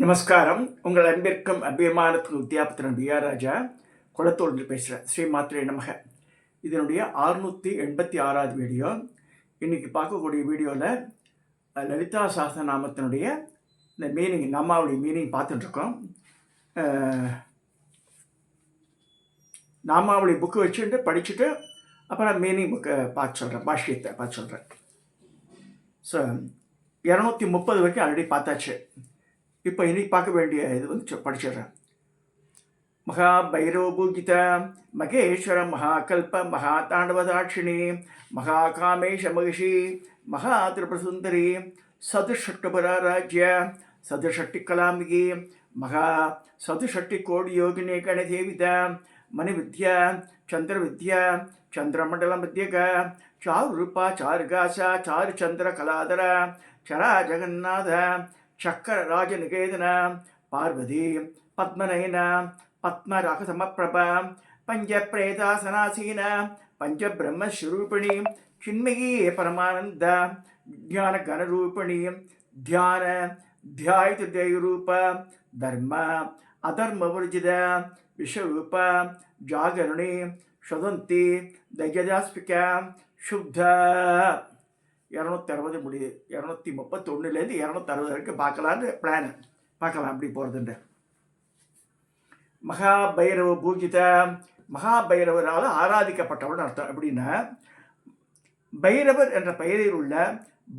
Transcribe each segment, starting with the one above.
நமஸ்காரம். உங்கள் அன்பிற்கும் அபிமானத்துக்கும் வித்யாபத்திரன் பிஆர் ராஜா குளத்தூரில் பேசுகிறேன். ஸ்ரீ மாத்ரே நமக. இதனுடைய 686வது வீடியோ. இன்றைக்கி பார்க்கக்கூடிய வீடியோவில் லலிதா சஹஸ்ரநாமத்தினுடைய இந்த மீனிங், நாமாவளி மீனிங் பார்த்துட்ருக்கோம். நாமாவளி புக்கு வச்சுட்டு படிச்சுட்டு அப்புறம் மீனிங் புக்கை பார்த்து சொல்கிறேன், பாஷ்யத்தை பார்த்து சொல்கிறேன். ஸோ 230 வரைக்கும் ஆல்ரெடி பார்த்தாச்சு. இப்போ இன்னைக்கு பார்க்க வேண்டிய இது வந்து படிச்சிடுறேன். மகா பைரவ பூஜித மகேஸ்வர மகாகல்ப மகாதாண்டவதாட்சிணி மகாகாமேஷ மகிஷி மகா திரிபுரசுந்தரி சதுஷட்டுபராராஜ்ய சதுஷட்டி கலாமிகி மகா சதுஷட்டி கோடி யோகினி கணதேவித மணிவித்யா சந்திரவித்யா சந்திரமண்டல மத்தியக சாரு ரூபா சாருகாச சாரு சந்திர கலாதர சரா ஜெகநாத சக்கர ராஜநிகேதன பார்வதி பத்மநயன பத்மராகசமப்பிரப பஞ்ச பிரேதாசனாசீன பஞ்ச பிரம்மஸ்வரூபிணி சின்மயி பரமானந்த விஜான கனரூபிணி தியான தியாயத்து தேயரூப தர்ம அதர்மவர்ஜித விஸ்வரூப ஜாகருணி சுதந்தி தஜதாஸ்பிக சுத்த 260 முடியுது. 231லேருந்து 260 வரைக்கும் பார்க்கலான்னு பிளான். பார்க்கலாம் அப்படி போகிறதுண்டு. மகாபைரவ பூஜித, மகாபைரவரால் ஆராதிக்கப்பட்டவன் அர்த்தம். அப்படின்னா பைரவர் என்ற பெயரில் உள்ள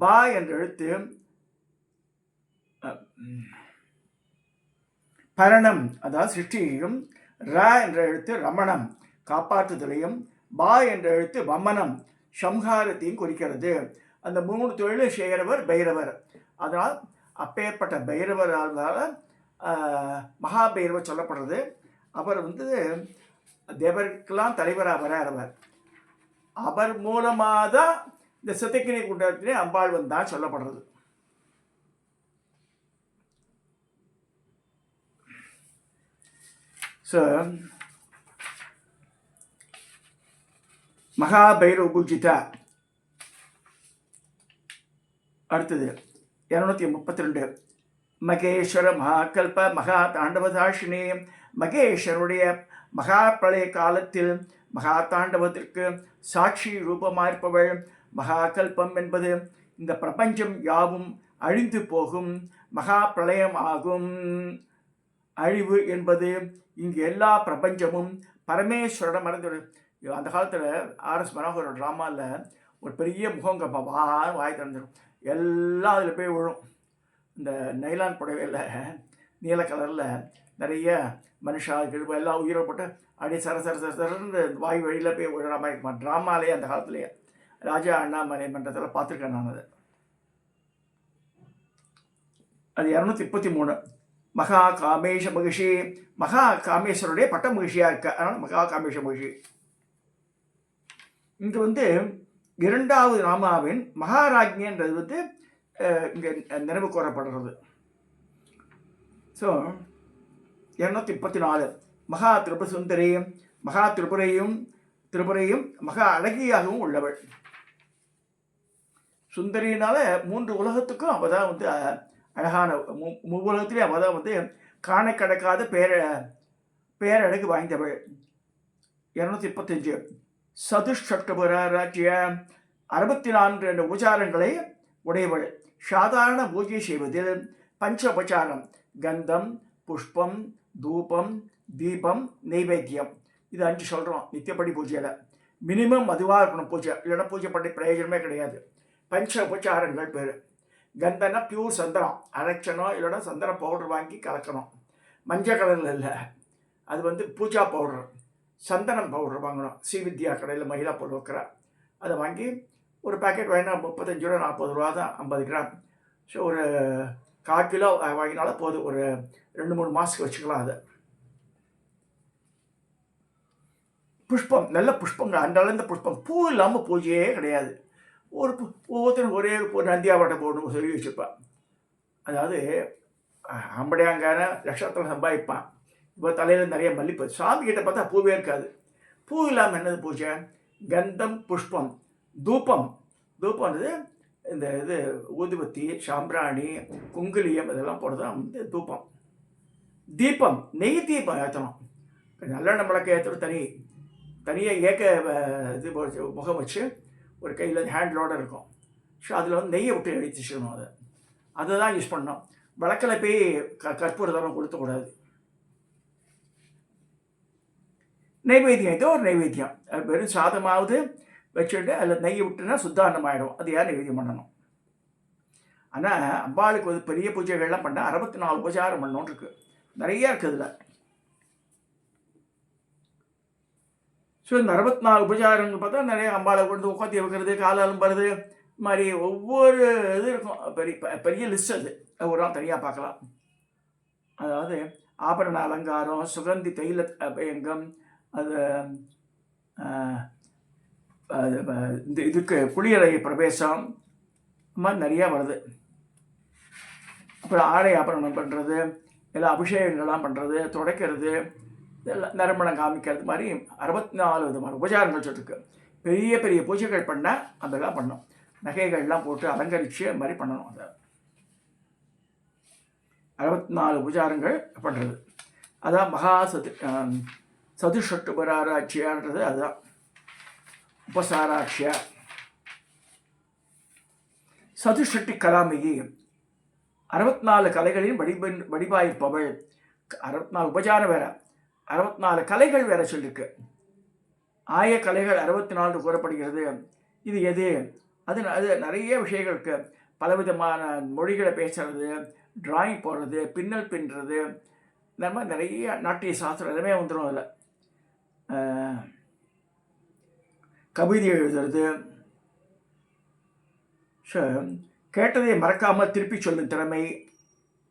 பா என்ற எழுத்து பரணம், அதாவது சிருஷ்டியையும், ர என்ற எழுத்து ரமணம் காப்பாற்றுதலையும், பா என்ற எழுத்து வமனம் சம்ஹாரத்தையும் குறிக்கிறது. அந்த 3 தொழிலும் செய்கிறவர் பைரவர். அதனால் அப்பேற்பட்ட பைரவரால் மகாபைரவர் சொல்லப்படுறது. அவர் வந்து தேவருக்கெல்லாம் தலைவராக வரார். அவர் மூலமாக தான் இந்த சத்தியக்கினி குண்டத்திலே அம்பாள் வந்தான் சொல்லப்படுறது. ஸோ மகாபைரவ பூஜிதா. அடுத்தது 232 மகேஸ்வர மகாகல்ப மகா தாண்டவதாஷினி. மகேஸ்வருடைய மகா பிரளய காலத்தில் மகா தாண்டவத்திற்கு சாட்சி ரூபமாயிருப்பவள். மகாகல்பம் என்பது இந்த பிரபஞ்சம் யாவும் அழிந்து போகும் மகா பிரளயம் ஆகும். அழிவு என்பது இங்கு எல்லா பிரபஞ்சமும் பரமேஸ்வரிடம் மறந்து. அந்த காலத்தில் ஆர்எஸ் மனோகரோட ட்ராமாவில் ஒரு பெரிய முகங்க வாய் திறந்துடும், எல்லாம் அதில் போய் விழும். இந்த நைலான் புடவையில் நீல கலரில் நிறைய மனுஷா கிழப்பு எல்லாம் உயிரை போட்டு அப்படியே சரசரன்னு வாய் வழியில் போய் விழுற மாதிரி இருக்குமா ட்ராமாலேயே. அந்த காலத்துலேயே ராஜா அண்ணாமலை மன்றத்தில் பார்த்துருக்கேன் நான். அது 233 மகா காமேஷ மகிஷி. மகா காமேஸ்வருடைய பட்ட மகிழ்ச்சியாக இருக்க, அதனால் மகா காமேஷ மகிஷி. இங்கே வந்து 2வது நாமாவின் மகாராஜ்யன்றது வந்து இங்கே நினைவு கூறப்படுறது. ஸோ 234 மகா திரிபுரசுந்தரியும் மகா திரிபுரையும் மகா அழகியாகவும் உள்ளவள். சுந்தரினால 3 உலகத்துக்கும் அவள் தான் வந்து அழகான, உலகத்திலே அவள் தான் வந்து காண கிடக்காத பேரழகு வாய்ந்தவள். 235 சதுஷ்டபராராஜ்ய 64 உபச்சாரங்களை உடையவள். சாதாரண பூஜை செய்வதில் பஞ்ச உபச்சாரம் கந்தம், புஷ்பம், தூபம், தீபம், நெய்வேத்தியம், இது 5 சொல்கிறோம் நித்தியப்படி பூஜையில். மினிமம் அதுவாக இருக்கணும் பூஜை, இல்லைன்னா பூஜை பண்ணி பிரயோஜனமே கிடையாது. பஞ்ச உபச்சாரங்கள் பேர். கந்தனா பியூர் சந்தனம் அரைச்சணும், இல்லைன்னா சந்தன பவுடர் வாங்கி கலக்கணும். மஞ்சள் கலரில் இல்லை, அது வந்து பூஜா பவுடர். சந்தனம் பவுடர் வாங்கணும். ஸ்ரீவித்யா கடையில் மகிழா பொருள் வைக்கிறா, அதை வாங்கி ஒரு பேக்கெட் வாங்கினா 35 ரூபா 40 ரூபா தான் 50 கிராம். ஸோ ஒரு 1/4 கிலோ வாங்கினாலும் போதும், ஒரு 2-3 மாதத்துக்கு வச்சுக்கலாம். அதை புஷ்பம், நல்ல புஷ்பங்கள், அன்றளந்த புஷ்பம். பூ இல்லாமல் பூஜையே கிடையாது. ஒவ்வொருத்தரும் ஒரே நந்தியாவட்டை போடணும் சொல்லி வச்சுருப்பான். அதாவது அம்படையாங்கான லட்சத்தில் சம்பாதிப்பான். இப்போ தலையில் நிறைய மல்லிப்பூ. சாமிக்கிட்ட பார்த்தா பூவே இருக்காது. பூ இல்லாமல் என்னது பூஜை? கந்தம், புஷ்பம், தூபம். தூபம்ன்றது இந்த இது ஊதுபத்தி, சாம்பிராணி, குங்குலியம் இதெல்லாம் போடுறது வந்து தூபம். தீபம், நெய் தீபம் ஏற்றணும். நல்லெண்ணெய் விளக்கு ஏற்றுறது தனியாக இது முகம் வச்சு ஒரு கையில் ஹேண்டிலோடு இருக்கும். ஸோ அதில் வந்து நெய்யை விட்டு எடுத்துச்சிடணும். அதை தான் யூஸ் பண்ணணும். விளக்கில் போய் கற்பூர தரம் கொடுத்தக்கூடாது. நைவேத்தியம் ஏதோ ஒரு நைவேத்தியம், வெறும் சாதமாவது வச்சுட்டு அதில் நெய்யை விட்டுனா சுத்தாரணம் ஆகிடும். அது யார் நைவேத்தியம் பண்ணணும். ஆனால் அம்பாளுக்கு வந்து பெரிய பூஜைகள்லாம் பண்ணால் 64 உபச்சாரம் பண்ணணுன்னு இருக்குது. நிறையா இருக்குது அதில். ஸோ இந்த 64 உபச்சாரங்கள் பார்த்தா நிறைய அம்பாளை கொண்டு உட்காந்து வைக்கிறது, கால் அலம்புறது, இது மாதிரி ஒவ்வொரு இது இருக்கும். பெரிய லிஸ்ட் அது. ஒரு நாள் தனியாக பார்க்கலாம். அதாவது ஆபரண அலங்காரம், சுகந்தி தைல அபயங்கம், அது இந்த இதுக்கு குளியலை பிரவேசம், இந்த மாதிரி நிறையா வருது. அப்புறம் ஆடை ஆபரணம் பண்ணுறது, எல்லாம் அபிஷேகங்கள்லாம் பண்ணுறது, துடைக்கிறது, இதெல்லாம் நறுமணம் காமிக்கிறது மாதிரி 64 விதமான உபச்சாரங்கள் சொல்லிருக்கு. பெரிய பெரிய பூஜைகள் பண்ணால் அதெல்லாம் பண்ணணும். நகைகள்லாம் போட்டு அலங்கரித்து அது மாதிரி பண்ணணும். அதை 64 உபச்சாரங்கள் பண்ணுறது அதான் மகா சதுஷட்டுபராராட்சியான்றது. அதுதான் உபசாராட்சியா. சதுஷட்டி கலாமிகி, 64 கலைகளின் வடிவாயிருப்பவள். 64 உபச்சாரம் வேற, 64 கலைகள் வேற சொல்லியிருக்கு. ஆய கலைகள் 64 கூறப்படுகிறது. இது எது? அது நிறைய விஷயங்களுக்கு பலவிதமான மொழிகளை பேசுறது, டிராயிங் போடுறது, பின்னல் பின்னுறது, இந்த மாதிரி நிறைய நாட்டிய சாஸ்திரம் எல்லாமே வந்துடும். அதில் கவிதை எழுதுறது, கேட்டதை மறக்காமல் திருப்பி சொல்லும் திறமை,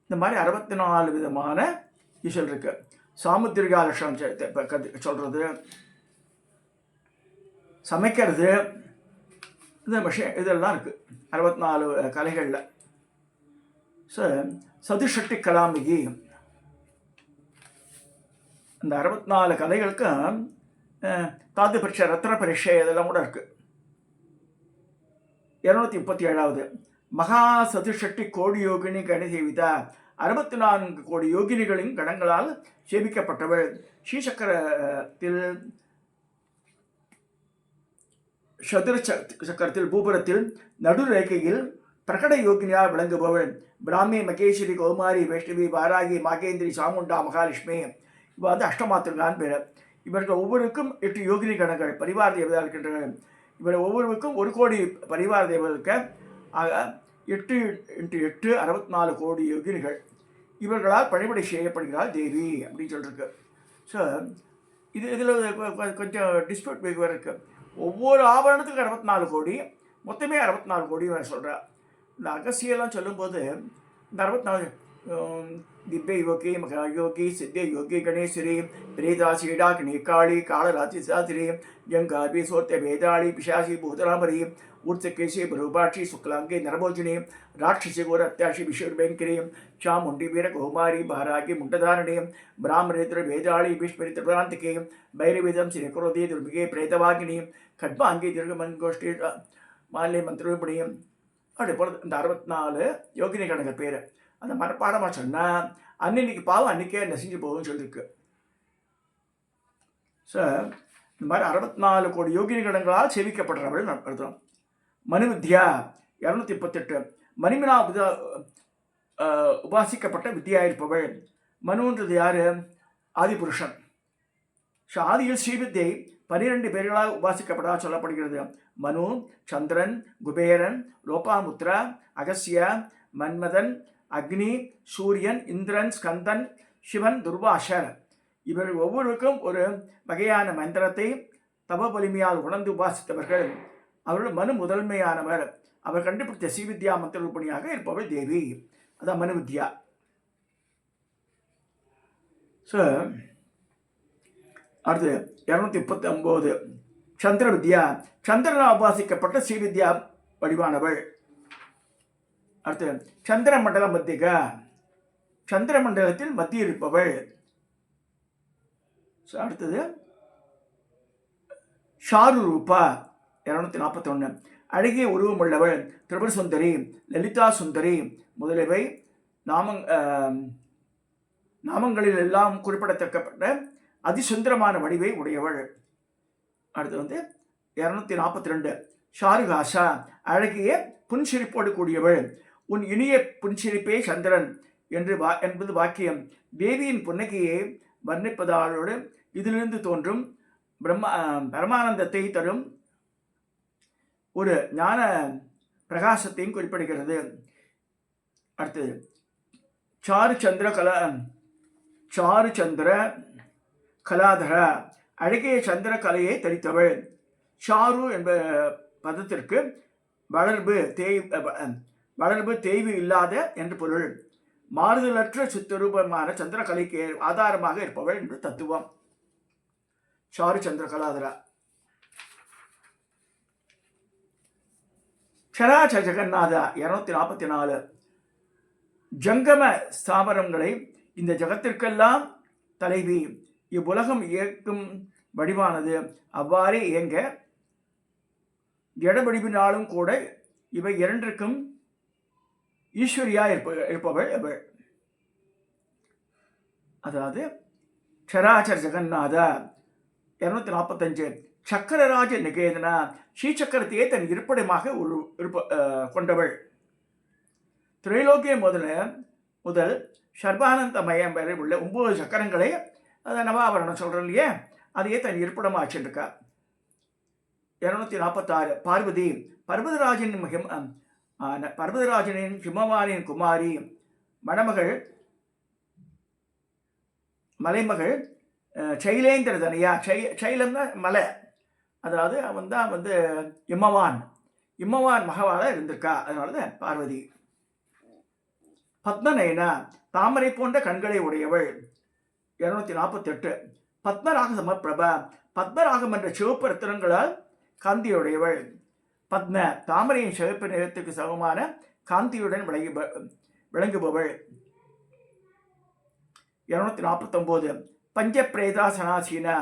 இந்த மாதிரி 64 விதமான இசல் இருக்கு. சாமுத்திரிகா லட்சணம் சொல்கிறது, சமைக்கிறது, இந்த விஷயம் இதெல்லாம் இருக்குது 64 கலைகளில். சதுஷட்டி கலாமிகி, இந்த 64 கலைகளுக்கு தாது பரீட்சை, ரத்ன பரீட்சை இதெல்லாம் கூட இருக்குது. 237வது மகா சதுஷட்டி கோடி யோகினி கணசேவிதா, 64 கோடி யோகினிகளின் கணங்களால் சேவிக்கப்பட்டவள். ஸ்ரீசக்கரத்தில் சதுர சக்கரத்தில் பூபுரத்தில் நடுரேகையில் பிரகட யோகினியாக விளங்குபவள். பிராமி, மகேஸ்வரி, கௌமாரி, வைஷ்ணவி, வாராகி, மாகேந்திரி, சாமுண்டா, மகாலட்சுமி, இவ வந்து அஷ்டமாத்திரங்கான் பேர். இவர்கள் ஒவ்வொருக்கும் 8 யோகினி கணங்கள் பரிவார தேவதா இருக்கின்றனர். இவர் ஒவ்வொருவருக்கும் 1 கோடி பரிவார தேவர்களுக்கு. ஆக 8 × 8 64 கோடி யோகினிகள். இவர்களால் பணிபடை செய்யப்படுகிறாள் தேவி அப்படின்னு சொல்லியிருக்கு. ஸோ இதில் கொஞ்சம் டிஸ்பியூட் வேறு இருக்குது. ஒவ்வொரு ஆபரணத்துக்கு 64 கோடி, மொத்தமே 64 கோடி வேறு சொல்கிறா. இந்த அகசியெல்லாம் சொல்லும்போது இந்த 64 திவ்ய யோகி, மகா யோகி, சித்திய யோகி, கணேஸ்வரி, பிரேதாசி, டாக்கினி, காளி, காளராஜி, சாஸ்திரி, ஜங்காபி, சோத்திய வேதாளி, பிசாசி, பூதராமரி, ஊர்த்தகேசி, பரூபாட்சி, சுக்லாங்கி, நரபோஜினி, ராட்சசி, கோர அத்தியாசி, விஷ்ணுபேங்கரி, சாமுண்டி, வீர கௌமாரி, பாராகி, முண்டதாரணி, பிராமரேந்திர, வேதாளி, பீஷ்மரி, திரிபுராந்திகி, பைரவிதம், சிறகுரோதி, துர்மிகே, பிரேதவாகினி, கட்பாங்கி, திருகமன்கோஷ்டி, மாலை மந்திரூபிணி, அப்படி போல இந்த 64 யோகினி கணக்கு பேர். அந்த மனப்பாடமாக சொன்னால் அன்னைக்கு பாவம் அன்றைக்கே நெசிஞ்சு போகும்னு சொல்லியிருக்கு. ஸோ இந்த மாதிரி 64 கோடி யோகினி கணங்களால் சேவிக்கப்படுறவள் அர்த்தம். மனு வித்யா 238 மணிமினா உபாசிக்கப்பட்ட வித்யா இருப்பவள். மனுன்றது யார்? ஆதிபுருஷன். ஸோ ஆதியில் ஸ்ரீவித்யை 12 பேர்களால் உபாசிக்கப்பட்டதாக சொல்லப்படுகிறது. மனு, சந்திரன், குபேரன், லோபாமுத்ரா, அகஸ்யா, மன்மதன், அக்னி, சூரியன், இந்திரன், ஸ்கந்தன், சிவன், துர்வாசர். இவர்கள் ஒவ்வொருவருக்கும் ஒரு வகையான மந்திரத்தை தப வலிமையால் உணர்ந்து உபாசித்தவர்கள். அவர்கள் மனு முதன்மையானவர். அவர் கண்டுபிடித்த ஸ்ரீவித்யா மந்திர ரூபணியாக இருப்பவர் தேவி. அதான் மனு வித்யா. ஸோ அடுத்து 239 சந்திர வித்யா, சந்திரனால் உபாசிக்கப்பட்ட ஸ்ரீவித்யா வடிவானவள். அடுத்து சந்திர மண்டல மத்தியகா, சந்திர மண்டலத்தில் மத்தியில் இருப்பவள். அடுத்தது ஷாரு ரூபா 241 அழகிய உருவமுள்ளவள், திரிபுர சுந்தரி, லலிதா சுந்தரி முதலியவை நாமங்களில் எல்லாம் குறிப்பிடத்தக்கப்பட்ட அதிசுந்தரமான வடிவை உடையவள். அடுத்து 242 ஷாருகாஷா, அழகிய புன்சிரிப்போடு கூடியவள். உன் இனிய புன்சிரிப்பே சந்திரன் என்பது வாக்கியம். தேவியின் புன்னகையை வர்ணிப்பதாலோடு இதிலிருந்து தோன்றும் பரமானந்தத்தை தரும் ஒரு ஞான பிரகாசத்தையும் குறிப்பிடுகிறது. அடுத்தது சாரு சந்திர கலாதர, அழகிய சந்திர கலையை தரித்தவள். சாரு என்ற பதத்திற்கு வளர்பு தேய்வு இல்லாத என்று பொருள். மாறுதலற்ற சித்தரூபமான சந்திரகலைக்கு ஆதாரமாக இருப்பவள் என்று தத்துவம். சாரு சந்திர கலாதரா. சராச ஜெகநாதா 244 ஜங்கம ஸ்தாபனங்களை இந்த ஜகத்திற்கெல்லாம் தலைவி. இவ்வுலகம் இயக்கும் வடிவானது அவ்வாறே இயங்க ஜட வடிவினாலும் கூட இவை இரண்டிற்கும் ஈஸ்வரியா இருப்பவள் அவள். அதாவது சராச்சர ஜெகநாதா 245 சக்கரராஜ நிகேதனா, ஸ்ரீசக்கரத்தையே தன் இருப்பிடமாக கொண்டவள். திரைலோக்கியம் முதல் சர்வானந்தமயம் வரை உள்ள 9 சக்கரங்களை, அதை நவாபரணம் சொல்கிறோம் இல்லையே, அதையே தன் இருப்பிடமாக வச்சுருக்கா. 246 பார்வதி, பர்வதராஜனின் ஹிமவானின் குமாரி, மணமகள், மலைமகள், சைலேந்திர தனியா. சைலம்னா மலை, அதாவது அவன் தான் இம்மவான் மகவால இருந்திருக்கா, அதனால தான் பார்வதி. பத்மநயனா, தாமரை போன்ற கண்களை உடையவள். 248 பத்மராக சமப்பிரபா, பத்மராகம் என்ற சிவப்பு ரத்தினங்களால் காந்தியுடையவள். பத்ம, தாமரையின் சிவப்பு நிறத்துக்கு சமமான காந்தியுடன் விளங்குபவள். 249 பஞ்ச பிரேதாசனாசீனா,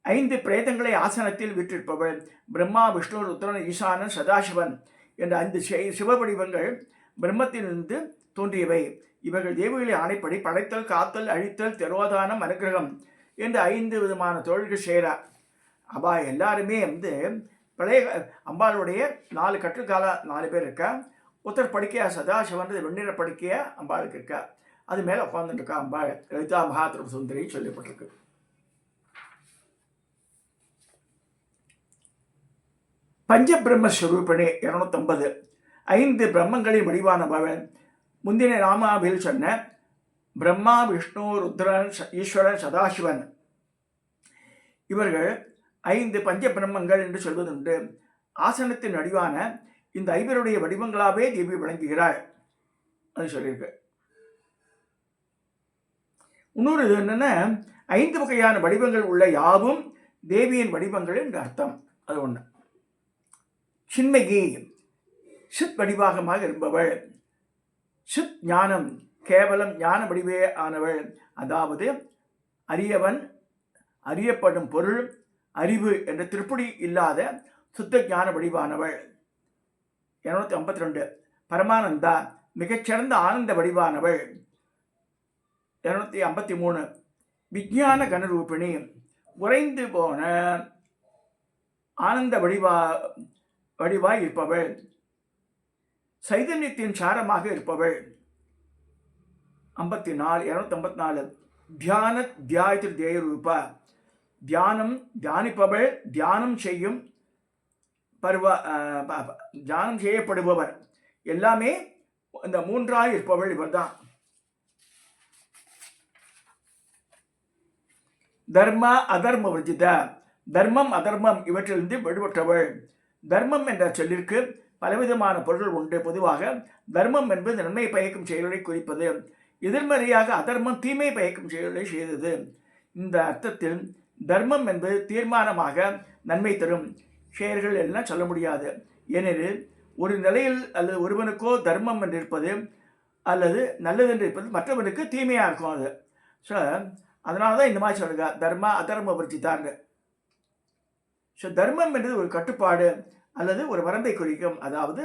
5 பிரேதங்களை ஆசனத்தில் விற்றிருப்பவள். பிரம்மா, விஷ்ணு, ருத்ரன், ஈசானன், சதாசிவன் என்ற 5 சிவவடிவங்கள் பிரம்மத்திலிருந்து தோன்றியவை. இவர்கள் தேவிகளை ஆணைப்படி படைத்தல், காத்தல், அழித்தல், திரோதானம், அனுகிரகம் என்று 5 விதமான தொழில்கள் செய்கிறார். அப்பா எல்லாருமே பழைய அம்பாளுடைய 4 கட்டுக்கால 4 பேர் இருக்கா. ஒருத்தர் படுக்கையா சதாசிவன் வெண்ணிற படுக்கையா அம்பாளுக்கு இருக்கா. அது மேலே உட்கார்ந்துட்டு இருக்கா அம்பாள். லலிதா மகாத்ரிபுர சுந்தரி சொல்லப்பட்டிருக்கு. பஞ்சபிரம்மஸ்வரூபிணி 250 5 பிரம்மங்களின் வடிவானவள். முந்தின ராமாவில் சொன்ன பிரம்மா, விஷ்ணு, ருத்ரன், ஈஸ்வரன், சதாசிவன் இவர்கள் 5 பஞ்ச பிரம்மங்கள் என்று சொல்வதுண்டு. ஆசனத்தின் வடிவான இந்த 5 வடிவங்களாகவே தேவி விளங்குகிறாள் அது சொல்லியிருக்கு. இன்னொரு இது என்னன்னா, 5 வகையான வடிவங்கள் உள்ள யாவும் தேவியின் வடிவங்கள் என்று அர்த்தம். அது ஒன்று. சின்மகி, சித் வடிவாகமாக இருப்பவள். சித் ஞானம், கேவலம் ஞான வடிவே ஆனவள். அதாவது அறியவன், அறியப்படும் பொருள், அறிவு என்ற திருப்படி இல்லாத சுத்த ஞான வடிவானவள். 252 பரமானந்தா, மிகச்சிறந்த ஆனந்த வடிவானவள். 253 விஞ்ஞான கனரூபிணி, உறைந்து போன ஆனந்த வடிவாய் இருப்பவள். சைதன்யத்தின் சாரமாக இருப்பவள். 254 தியான தியாயத்தில் தேயரூபா, தியானம் தியானிப்பவள், தியானம் செய்யப்படுபவர் எல்லாமே இந்த 3ஆய் இருப்பவள் இவர் தான். தர்ம அதர்ம வர்ஜித, தர்மம் அதர்மம் இவற்றிலிருந்து விடுபட்டவள். தர்மம் என்ற சொல்லிற்கு பலவிதமான பொருள் உண்டு. பொதுவாக தர்மம் என்பது நன்மை பயக்கும் செயல்களை குறிப்பது. எதிர்மறையாக அதர்மம் தீமை பயக்கும் செயல்களை செய்தது. இந்த அர்த்தத்தில் தர்மம் என்பது தீர்மானமாக நன்மை தரும் செயல்கள் எல்லாம் சொல்ல முடியாது. ஏனெனில் ஒரு நிலையில் அல்லது ஒருவனுக்கோ தர்மம் என்று இருப்பது அல்லது நல்லது என்று இருப்பது மற்றவனுக்கு தீமையாக இருக்கும். அது ஸோ அதனால தான் இந்த மாதிரி சொல்லுங்க, தர்ம அதர்ம வர்ஜிதாங்க. ஸோ தர்மம் என்றது ஒரு கட்டுப்பாடு அல்லது ஒரு வரம்பை குறிக்கும். அதாவது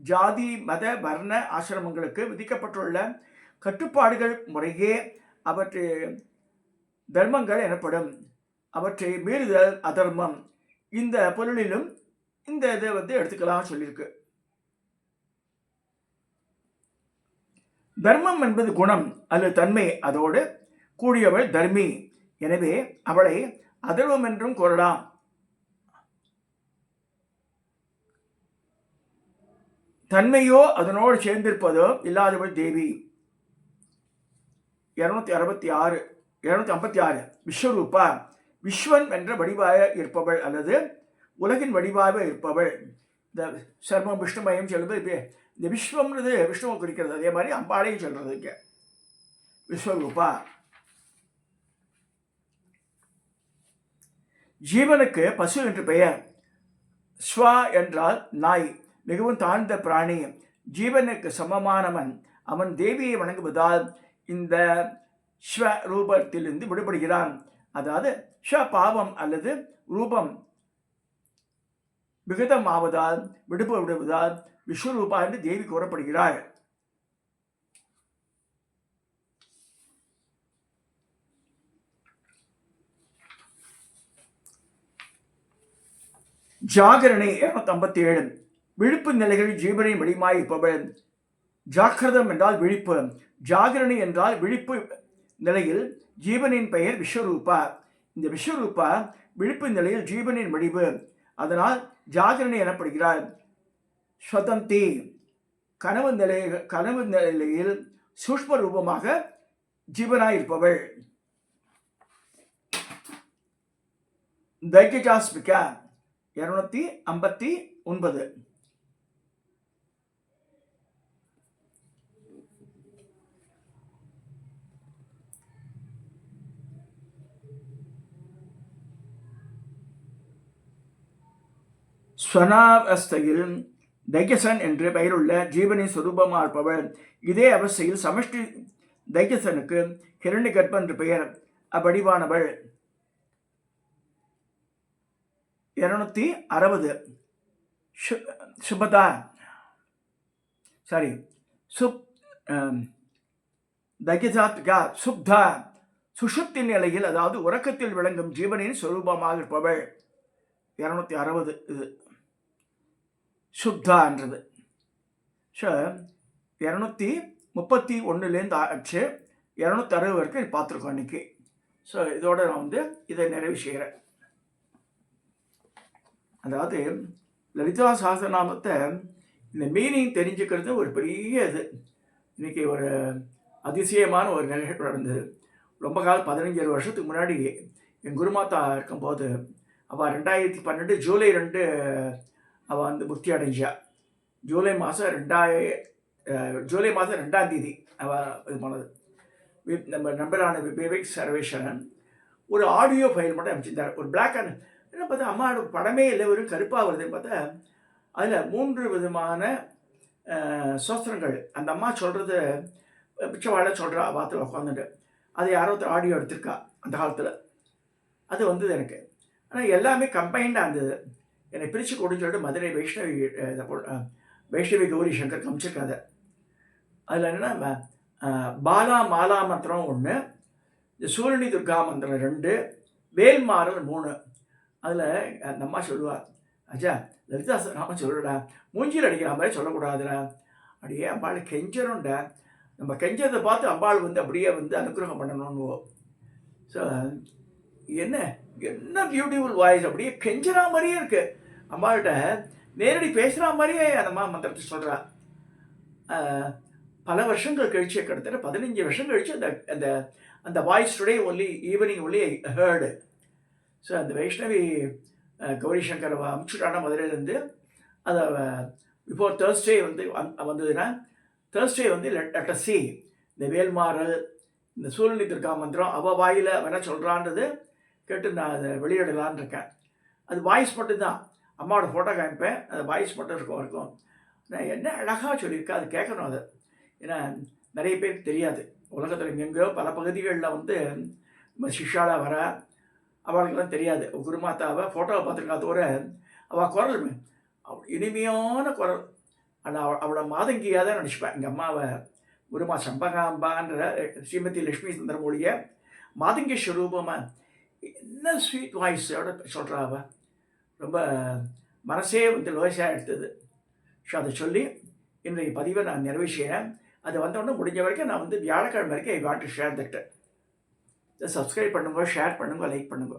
ஜாதி, மத, வர்ண ஆசிரமங்களுக்கு விதிக்கப்பட்டுள்ள கட்டுப்பாடுகள் முறையே அவற்றை தர்மங்கள் எனப்படும். அவற்றை மீறுதல் அதர்மம். இந்த பொருளிலும் இந்த இதை எடுத்துக்கலாம் சொல்லியிருக்கு. தர்மம் என்பது குணம் அல்லது தன்மை, அதோடு கூடியவள் தர்மி. எனவே அவளை அதர்வம் என்றும் கூறலாம். தன்மையோ அதனோடு சேர்ந்திருப்பதோ இல்லாதவள் தேவி. 256 விஸ்வரூபா, விஸ்வன் என்ற வடிவாக இருப்பவள் அல்லது உலகின் வடிவாக இருப்பவள். இந்த சர்மம் விஷ்ணுமயம் சொல்லுவது இந்த விஸ்வம்ன்றது விஷ்ணுவை குறிக்கிறது. அதே மாதிரி அம்பாளையும் சொல்றது இங்க விஸ்வரூபா. ஜீவனுக்கு பசு என்று பெயர். ஸ்வா என்றால் நாய், மிகவும் தாழ்ந்த பிராணி. ஜீவனுக்கு சமமானவன். அவன் தேவியை வணங்குவதால் இந்த ஸ்வ ரூபத்திலிருந்து விடுபடுகிறான். அதாவது ஸ்வ பாவம் அல்லது ரூபம் விகிதமாவதால் விடுபடுவதால் விஸ்வரூபா என்று தேவி கூறப்படுகிறாள். ஜாகரணை 257 விழிப்பு நிலைகள் ஜீவனின் வெளிமாய் இருப்பவள். ஜாக்கிரதம் என்றால் விழிப்பு, ஜாகரணி என்றால் விழிப்பு நிலையில் ஜீவனின் பெயர் விஸ்வரூபா. இந்த விஸ்வரூபா விழிப்பு நிலையில் ஜீவனின் வடிவு, அதனால் ஜாகரணி எனப்படுகிறாள். ஸ்வதந்தி கனவு நிலையில் சூஷ்ம ரூபமாக ஜீவனாயிருப்பவள். தைக்கியாஸ்மிகா 259 ஸ்வனாவஸ்தையில் தைக்கசன் என்று பெயருள்ள ஜீவனின் சுரூபமாக இருப்பவள். இதே அவஸ்தையில் சமஷ்டி தைக்கசனுக்கு ஹிரண்ய கர்ப்பன் என்று பெயர். அவ்வடிவானவள். 260 சுபதா தைக்கசாத்கா சுப்தா சுஷுப்தி நிலையில், அதாவது உறக்கத்தில் விளங்கும் ஜீவனின் சுரூபமாக இருப்பவள். 260 இது சுத்தான்றது. 231 ஆச்சு, 260 வரைக்கும் பார்த்துருக்கோம் இன்னைக்கு. ஸோ இதோட நான் இதை நிறைவு செய்கிறேன். அதாவது லலிதா சஹஸ்ரநாமத்தை இந்த மீனிங் தெரிஞ்சுக்கிறது ஒரு பெரிய இது. இன்னைக்கு ஒரு அதிசயமான ஒரு நிகழ்வு நடந்தது. ரொம்ப காலம் 15 வருஷத்துக்கு முன்னாடி என் குருமாதா இருக்கும்போது அவள் 2012 ஜூலை 2 அவள் முக்தி அடைஞ்சா. ஜூலை மாதம் 2ஆம் தேதி அவள் இது பண்ணது. நம்ம நம்பரான விவேக் சர்வேஸ்வரன் ஒரு ஆடியோ ஃபைல் மட்டும் அமைச்சிருந்தார். ஒரு பிளாக் அண்ட் என்ன பார்த்தா அம்மாவோட படமே இல்லை, ஒரு கருப்பாக வருதுன்னு பார்த்தா அதில் 3 விதமான சோஸ்திரங்கள் அந்த அம்மா சொல்கிறது பிச்சைவாழ சொல்கிறா பார்த்து உட்காந்துட்டு. அது யாரோ ஆடியோ எடுத்திருக்கா அந்த காலத்தில். அது வந்தது எனக்கு. ஆனால் எல்லாமே கம்பைண்டாக இருந்தது. என்னை பிரித்து கொடுன்னு சொல்லிட்டு மதுரை வைஷ்ணவி கௌரி சங்கர் காமிச்சிருக்காத. அதில் என்னென்னா பாலா மாலா மந்திரம் 1, இந்த சூரணி துர்கா மந்திரம் 2, வேல்மாறல் 3. அதில் அந்த அம்மா சொல்லுவாள், அச்சா லலிதா நாம சொல்லுடா, மூஞ்சியில் அடிக்கிற மாதிரி சொல்லக்கூடாதுடா. அப்படியே அம்பாள் கெஞ்சணும்டா, நம்ம கெஞ்சதை பார்த்து அம்பாள் அப்படியே அனுகிரகம் பண்ணணும்னு. ஸோ என்ன பியூட்டிஃபுல் வாய்ஸ், அப்படியே கெஞ்சுற மாதிரியே இருக்கு. அம்மாள்கிட்ட நேரடி பேசுகிற மாதிரியே அந்த அம்மா மந்திரத்தை சொல்கிறா. பல வருஷங்கள் கழிச்சு, கிட்டத்தட்ட 15 வருஷம் கழிச்சு அந்த அந்த voice today only evening only haired. So அந்த வைஷ்ணவி கௌரி சங்கர் அமுச்சுட்டான மதுரையிலேருந்து. அதை பிஃபோர் தேர்ஸ்டே வந்ததுன்னா தேர்ஸ்டே லெட்டர் சி இந்த வேல்மாறல் இந்த சூழ்நிலை துர்கா மந்திரம் அவள் வாயில் வேணா சொல்கிறான்றது கேட்டு நான் அதை வெளியிடலான்னு இருக்கேன். அது வாய்ஸ் மட்டும்தான், அம்மாவோட ஃபோட்டோ காமிப்பேன், அது வாய்ஸ் மட்டும் இருக்கும். நான் என்ன அழகாக சொல்லியிருக்கேன், அது கேட்கணும். அது ஏன்னா நிறைய பேருக்கு தெரியாது. உலகத்தில் எங்கெங்கேயோ பல பகுதிகளில் நம்ம சிஷாலாக வர அவளுக்கெல்லாம் தெரியாது. குருமாதாவை ஃபோட்டோவை பார்த்துருக்கா தவிர அவள் குரல் இனிமையான குரல். ஆனால் அவளை மாதங்கியாக தான் நினச்சிப்பேன். எங்கள் அம்மாவை உருமா சம்பகாம்பான்ற ஸ்ரீமதி லட்சுமி சுந்தரமூலிய மாதங்க ஸ்வரூபமாக என்ன ஸ்வீட் வாய்ஸோட சொல்கிறாவ, ரொம்ப மனசே வந்து லோஷாக எடுத்தது. ஸோ அதை சொல்லி இன்றைய பதிவை நான் நிறைவு செய்கிறேன். அது வந்தோடனே முடிஞ்ச வரைக்கும் நான் வந்து வியாழக்கிழமை வரைக்கும் I want to share that. Subscribe பண்ணுங்க, ஷேர் பண்ணுங்க, லைக் பண்ணுங்க.